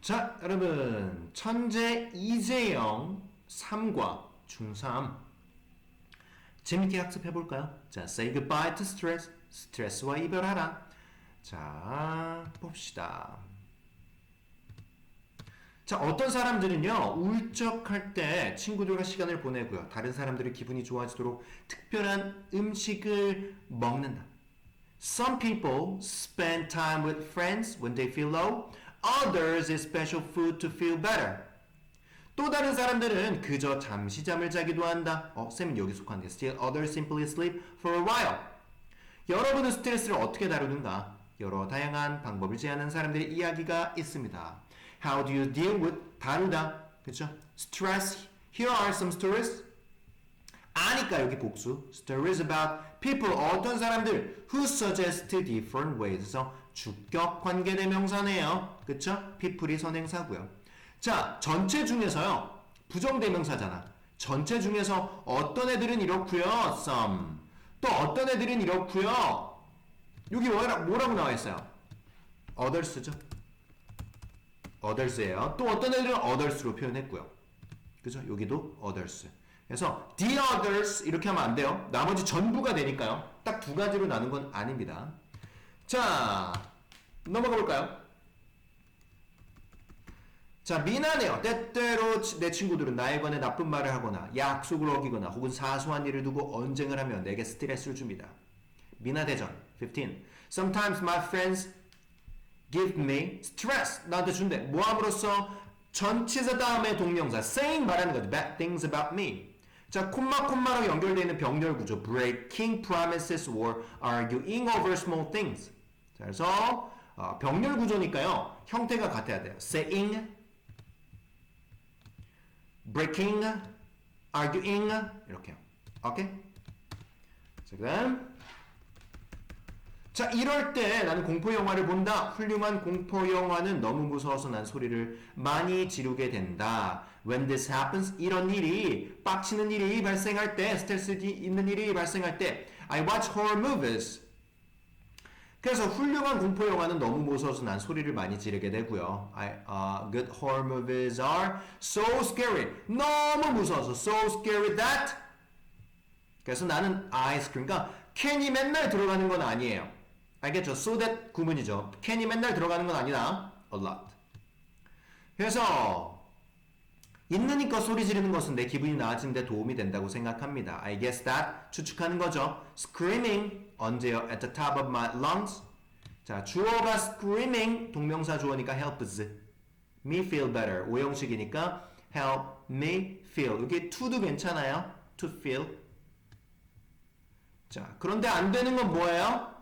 자, 여러분, 천재 이재영 3과 중3 재밌게 학습해볼까요? 자, say goodbye to stress. 스트레스와 이별하라. 자, 봅시다. 자, 어떤 사람들은요, 울적할 때 친구들과 시간을 보내고요. 다른 사람들의 기분이 좋아지도록 특별한 음식을 먹는다. Some people spend time with friends when they feel low. Others eat special food to feel better. 또 다른 사람들은 그저 잠시 잠을 자기도 한다. 쌤은 여기 속한데. Still others simply sleep for a while. 여러분은 스트레스를 어떻게 다루는가? 여러 다양한 방법을 제안하는 사람들의 이야기가 있습니다. How do you deal with? 다루다. 그쵸? Stress. Here are some stories. 아니까 여기 복수. Stories about people. 어떤 사람들 who suggest different ways. 그래서 주격 관계대명사네요. 그쵸? people이 선행사고요. 자, 전체 중에서요. 부정대명사잖아. 전체 중에서 어떤 애들은 이렇고요. some. 또 어떤 애들은 이렇고요. 여기 뭐라고 나와 있어요? others죠. others예요. 또 어떤 애들은 others로 표현했고요. 그죠? 여기도 others. 그래서 the others 이렇게 하면 안 돼요. 나머지 전부가 되니까요. 딱 두 가지로 나눈 건 아닙니다. 자, 넘어가 볼까요? 자, 미안해요. 때때로 내 친구들은 나에 관해 나쁜 말을 하거나 약속을 어기거나 혹은 사소한 일을 두고 언쟁을 하며 내게 스트레스를 줍니다. 미나대전 15. Sometimes my friends give me stress. 나한테 준대. 뭐함으로써 전치사 다음에 동명사 saying 말하는 거죠. Bad things about me. 자, 콤마로 연결되어 있는 병렬 구조. Breaking promises or arguing over small things. 자, 그래서 병렬 구조니까요. 형태가 같아야 돼요. saying, breaking, arguing 이렇게요. 오케이? 자, 그다음 자, 이럴 때 나는 공포영화를 본다. 훌륭한 공포영화는 너무 무서워서 난 소리를 많이 지르게 된다. When this happens, 이런 일이, 빡치는 일이 발생할 때, 스트레스 있는 일이 발생할 때, I watch horror movies. 그래서 훌륭한 공포영화는 너무 무서워서 난 소리를 많이 지르게 되고요. Good horror movies are so scary. 너무 무서워서 so scary that. 그래서 나는 그러니까 can이 맨날 들어가는 건 아니에요. 알겠죠? So that 구문이죠. can이 맨날 들어가는 건 아니다. A lot. 그래서 있느니까 소리 지르는 것은 내 기분이 나아지는 데 도움이 된다고 생각합니다. I guess that 추측하는 거죠. Screaming 언제요? At the top of my lungs. 자, 주어가 screaming 동명사 주어니까 helps me feel better. 오형식이니까 help me feel. 여기 to도 괜찮아요. To feel. 자, 그런데 안 되는 건 뭐예요?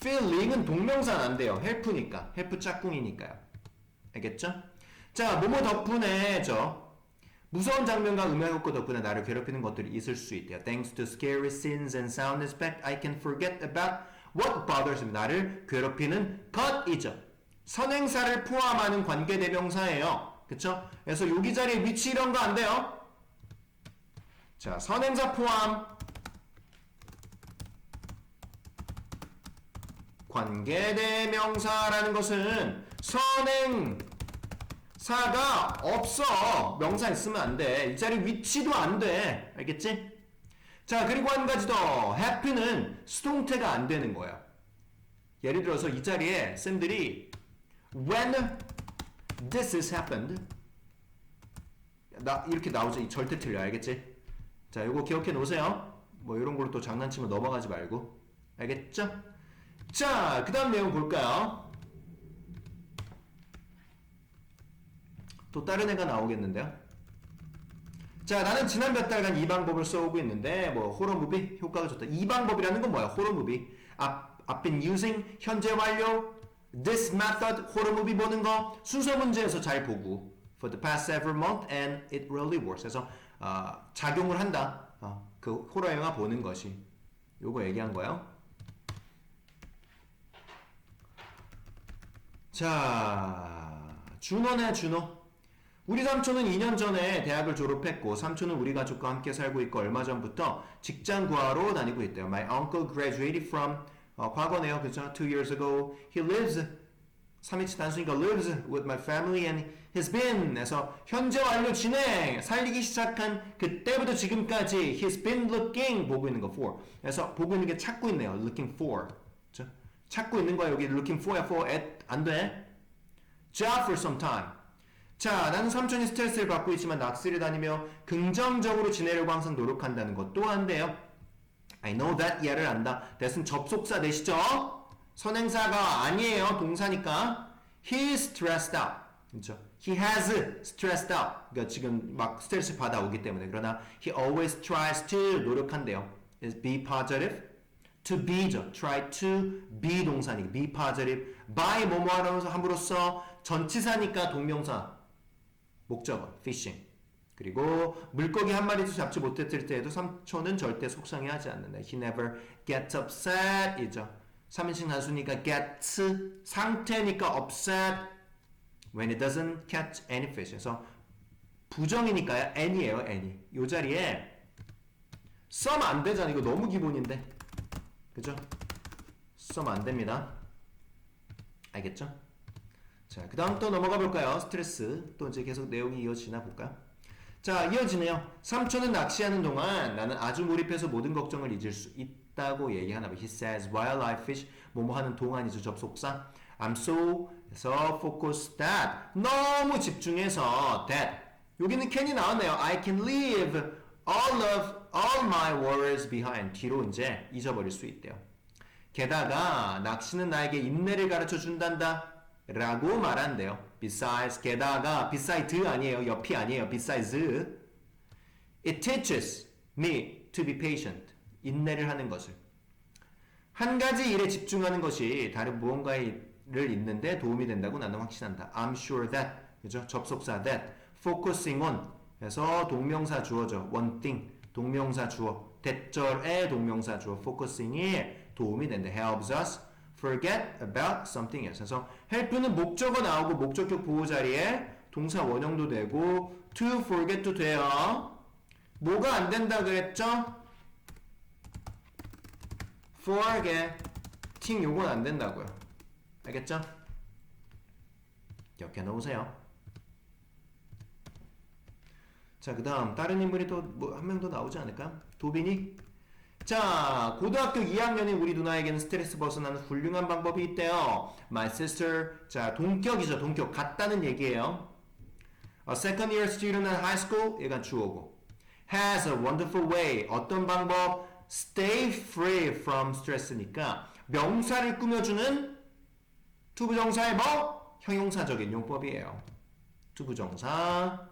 feeling은 동명사는 안 돼요. help니까. help 짝꿍이니까요. 알겠죠? 자, 뭐뭐 덕분에 무서운 장면과 음악 효과 덕분에 나를 괴롭히는 것들이 있을 수 있대요. Thanks to scary scenes and sound effect, I can forget about what bothers me. 나를 괴롭히는 것이죠. 선행사를 포함하는 관계대명사예요. 그쵸? 그래서 여기 자리에 위치 이런 거 안 돼요. 자, 선행사 포함 관계대명사라는 것은 선행사가 없어. 명사 있으면 안 돼. 이 자리 위치도 안 돼. 알겠지? 자, 그리고 한 가지 더. happy는 수동태가 안 되는 거예요. 예를 들어서 이 자리에 쌤들이 when this has happened 이렇게 나오죠. 절대 틀려. 알겠지? 자, 요거 기억해 놓으세요. 뭐 이런 걸로 또 장난치면 넘어가지 말고. 알겠죠? 자, 그 다음 내용 볼까요? 또 다른 애가 나오겠는데요. 자, 나는 지난 몇 달간 이 방법을 써오고 있는데 뭐 호러무비 효과가 좋다. 이 방법이라는 건 뭐야? 호러무비. I've been using 현재 완료 this method 호러무비 보는 거 순서 문제에서 잘 보고 for the past several months and it really works. 그래서 작용을 한다. 그 호러 영화 보는 것이 요거 얘기한 거예요. 자, 준호네 준호. 우리 삼촌은 2년 전에 대학을 졸업했고 삼촌은 우리 가족과 함께 살고 있고 얼마 전부터 직장 구하러 다니고 있대요. My uncle graduated from 과거네요. 그죠? 2 years ago he lives 3인칭 단수니까 lives with my family and has been 에서 현재 완료 진행 살리기 시작한 그때부터 지금까지 he's been looking 보고 있는 거 for 그래서 보고 있는 게 찾고 있네요. looking for 그렇죠? 찾고 있는 거야. 여기 looking for야 for at 안 돼. job for some time. 자, 나는 삼촌이 스트레스를 받고 있지만 낚시를 다니며 긍정적으로 지내려고 항상 노력한다는 것 또한 돼요. I know that 얘를 안다. that은 접속사 되시죠? 선행사가 아니에요. 동사니까. He is stressed out. 그렇죠? He has stressed out. 그러니까 지금 막 스트레스 받아오기 때문에. 그러나 he always tries to 노력한대요. is be positive. to be죠. try to be 동사니까 be positive. by 뭐뭐 하면서 함으로써 전치사니까 동명사 목적어 fishing. 그리고 물고기 한 마리도 잡지 못했을 때에도 삼촌은 절대 속상해하지 않는다. He never gets upset 이죠. 3인칭 단수니까 gets 상태니까 upset when it doesn't catch any fish. 그래서 부정이니까요. any예요. any. 이 자리에 some 안 되잖아. 이거 너무 기본인데. 그죠? some 안 됩니다. 알겠죠? 자, 그 다음 또 넘어가 볼까요? 스트레스. 또 이제 계속 내용이 이어지나 볼까요? 자, 이어지네요. 삼촌은 낚시하는 동안 나는 아주 몰입해서 모든 걱정을 잊을 수 있다고 얘기하나 봐. He says while I fish 뭐뭐 하는 동안이죠. 접속사. I'm so 그래서 focused that 너무 집중해서 that 여기는 can이 나왔네요. I can leave all my worries behind 뒤로 이제 잊어버릴 수 있대요. 게다가 낚시는 나에게 인내를 가르쳐 준단다 라고 말한대요. Besides 게다가 beside 아니에요. 옆이 아니에요. Besides it teaches me to be patient 인내를 하는 것을 한 가지 일에 집중하는 것이 다른 무언가를 잊는데 도움이 된다고 나는 확신한다. I'm sure that 그죠? 접속사 that focusing on 그래서 동명사 주어죠. one thing 동명사 주어 대절의 동명사 주어 focusing이 도움이 된다. helps us forget about something else. 그래서 help는 목적어 나오고 목적격 보호 자리에 동사 원형도 되고 to forget도 돼요. 뭐가 안 된다 그랬죠? forgetting 요건 안 된다고요. 알겠죠? 기억해 놓으세요. 자, 그 다음 다른 인물이 또 뭐 한 명 더 나오지 않을까? 도빈이? 자, 고등학교 2학년인 우리 누나에게는 스트레스 벗어나는 훌륭한 방법이 있대요. My sister, 자, 동격이죠. 동격. 같다는 얘기예요. A second year student at high school, 얘가 주어고. Has a wonderful way. 어떤 방법? Stay free from stress니까 명사를 꾸며주는 투부정사의 뭐? 형용사적인 용법이에요. 투부정사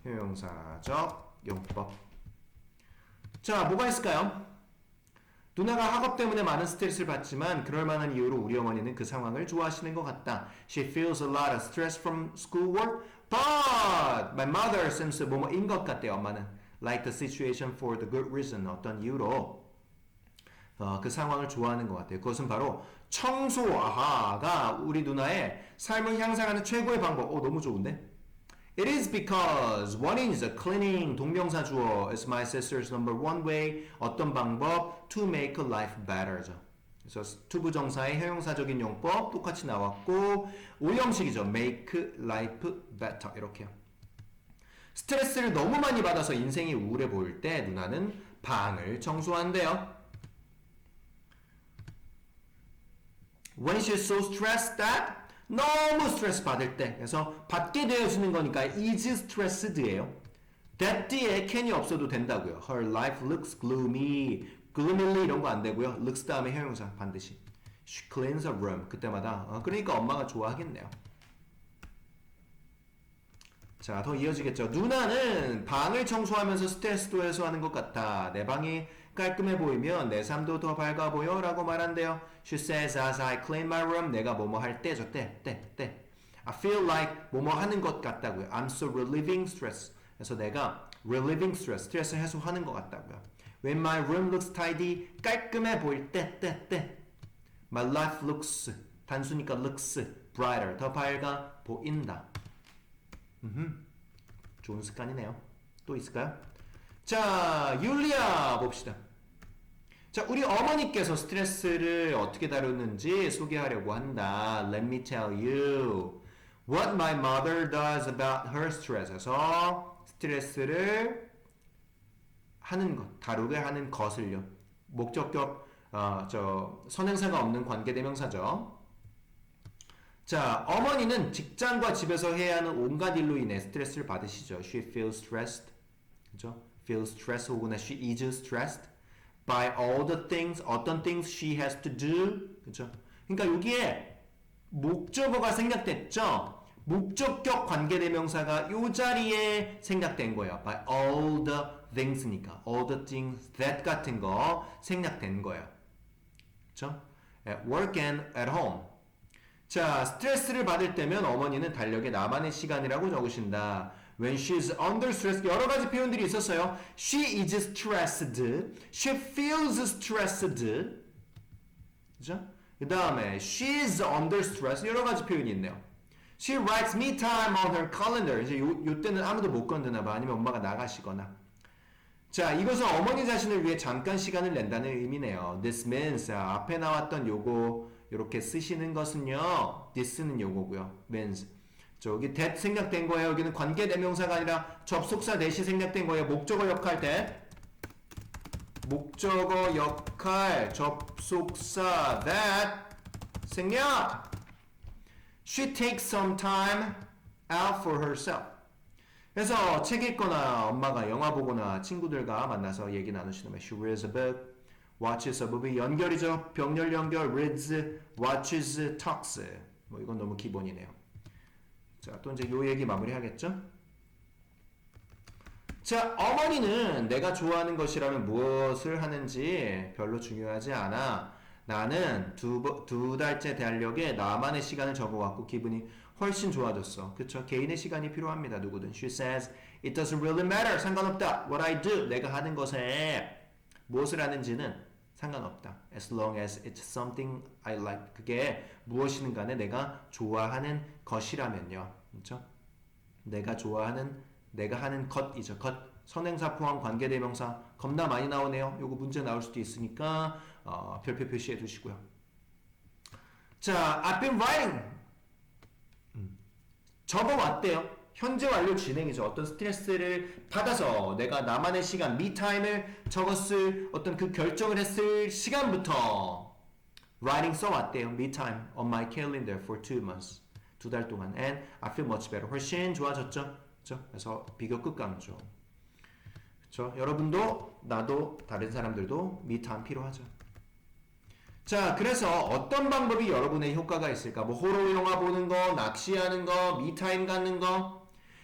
형용사적 용법. 자, 뭐가 있을까요? 누나가 학업 때문에 많은 스트레스를 받지만 그럴 만한 이유로 우리 어머니는 그 상황을 좋아하시는 것 같다. She feels a lot of stress from schoolwork, but my mother seems 뭐뭐인 것 같대요. 엄마는 like the situation for the good reason 어떤 이유로 그 상황을 좋아하는 것 같아요. 그것은 바로 청소가 우리 누나의 삶을 향상하는 최고의 방법. 너무 좋은데? It is because one is a cleaning 동명사 주어 is my sister's number one way 어떤 방법 to make life better죠. 그래서 투부정사의 형용사적인 용법 똑같이 나왔고 오형식이죠. make life better 이렇게요. 스트레스를 너무 많이 받아서 인생이 우울해 보일 때 누나는 방을 청소한대요. When she's so stressed that 너무 스트레스 받을 때 그래서 받게 되어지는 거니까 is stressed예요. that 뒤에 can이 없어도 된다고요. Her life looks gloomy. gloomily 이런 거 안 되고요. looks 다음에 형용사 반드시. She cleans her room. 그때마다 그러니까 엄마가 좋아하겠네요. 자, 더 이어지겠죠. 누나는 방을 청소하면서 스트레스도 해소하는 것 같아. 내 방이 깔끔해 보이면 내 삶도 더 밝아 보여 라고 말한대요. She says as I clean my room 내가 뭐뭐 할 때 저 때 I feel like 뭐뭐 하는 것 같다고요. I'm so relieving stress. 그래서 내가 relieving stress 스트레스 해소하는 것 같다고요. When my room looks tidy 깔끔해 보일 때 My life looks 단수니까 looks brighter 더 밝아 보인다. 좋은 습관이네요. 또 있을까요? 자, 율리아 봅시다. 자, 우리 어머니께서 스트레스를 어떻게 다루는지 소개하려고 한다. Let me tell you what my mother does about her stress에서 스트레스를 하는 것, 다루게 하는 것을요. 목적격, 선행사가 없는 관계대명사죠. 자, 어머니는 직장과 집에서 해야 하는 온갖 일로 인해 스트레스를 받으시죠. She feels stressed. 그죠? feels stressed 혹은 she is stressed by all the things, 어떤 things she has to do. 그죠? 그러니까 여기에 목적어가 생략됐죠? 목적격 관계대명사가 이 자리에 생략된 거예요. by all the things니까 all the things that 같은 거 생략된 거예요. 그죠? at work and at home. 자, 스트레스를 받을 때면 어머니는 달력에 나만의 시간이라고 적으신다. When she's under stress, 여러 가지 표현들이 있었어요. She is stressed. She feels stressed. 그죠? 그 다음에 she's under stress, 여러 가지 표현이 있네요. She writes me time on her calendar. 이제 요 때는 아무도 못 건드나 봐. 아니면 엄마가 나가시거나. 자, 이것은 어머니 자신을 위해 잠깐 시간을 낸다는 의미네요. This means, 앞에 나왔던 요거 이렇게 쓰시는 것은요. this는 요거고요. means. 저기 that 생략된 거예요. 여기는 관계대명사가 아니라 접속사 that이 생략된 거예요. 목적어 역할 that. 목적어 역할 접속사 that 생략. She takes some time out for herself. 그래서 책 읽거나 엄마가 영화 보거나 친구들과 만나서 얘기 나누시는 말. She reads a book, watches a movie. 연결이죠. 병렬 연결. reads, watches, talks. 뭐 이건 너무 기본이네요. 자, 또 이제 요 얘기 마무리하겠죠? 자, 어머니는 내가 좋아하는 것이라면 무엇을 하는지 별로 중요하지 않아. 나는 두 달째 달력에 나만의 시간을 적어갖고 기분이 훨씬 좋아졌어. 그쵸? 개인의 시간이 필요합니다. 누구든. She says, it doesn't really matter. 상관없다. What I do. 내가 하는 것에 무엇을 하는지는 상관없다. As long as it's something I like. 그게 무엇이든 간에 내가 좋아하는 것이라면요. 그쵸? 내가 하는 것이죠. 것. 선행사 포함 관계대명사 겁나 많이 나오네요. 요거 문제 나올 수도 있으니까 별표 표시해 두시고요. 자, I've been writing. 적어왔대요. 현재 완료 진행이죠. 어떤 스트레스를 받아서 내가 나만의 시간, me-time을 적었을 어떤 그 결정을 했을 시간부터 writing 써왔대요. me-time on my calendar for 2 months. 2달 동안. And I feel much better. 훨씬 좋아졌죠. 그렇죠? 그래서 비교 극강조. 그렇죠? 여러분도 나도 다른 사람들도 me-time 필요하죠. 자, 그래서 어떤 방법이 여러분의 효과가 있을까? 뭐 호러 영화 보는 거, 낚시하는 거, me-time 갖는 거.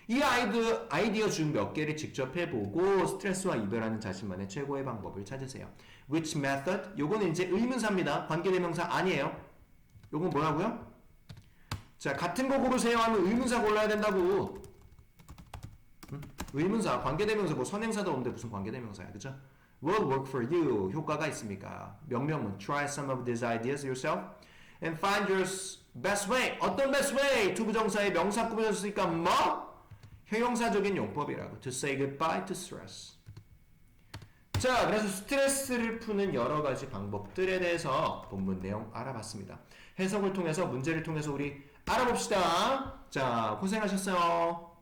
이 아이디어 중 몇 개를 직접 해보고 스트레스와 이별하는 자신만의 최고의 방법을 찾으세요. Which method? 요거는 이제 의문사입니다. 관계대명사 아니에요. 요건 뭐라고요? 자, 같은 거 고르세요 하면 의문사 골라야 된다고. 의문사, 관계대명사, 뭐 선행사도 없는데 무슨 관계대명사야, 그죠? Will work for you. 효과가 있습니까? 명령문. Try some of these ideas yourself and find your best way. 어떤 best way? 투부정사의 명사 꾸며줬으니까 뭐? 형용사적인 용법이라고. To say goodbye to stress. 자, 그래서 스트레스를 푸는 여러 가지 방법들에 대해서 본문 내용 알아봤습니다. 해석을 통해서 문제를 통해서 우리 알아봅시다. 자, 고생하셨어요.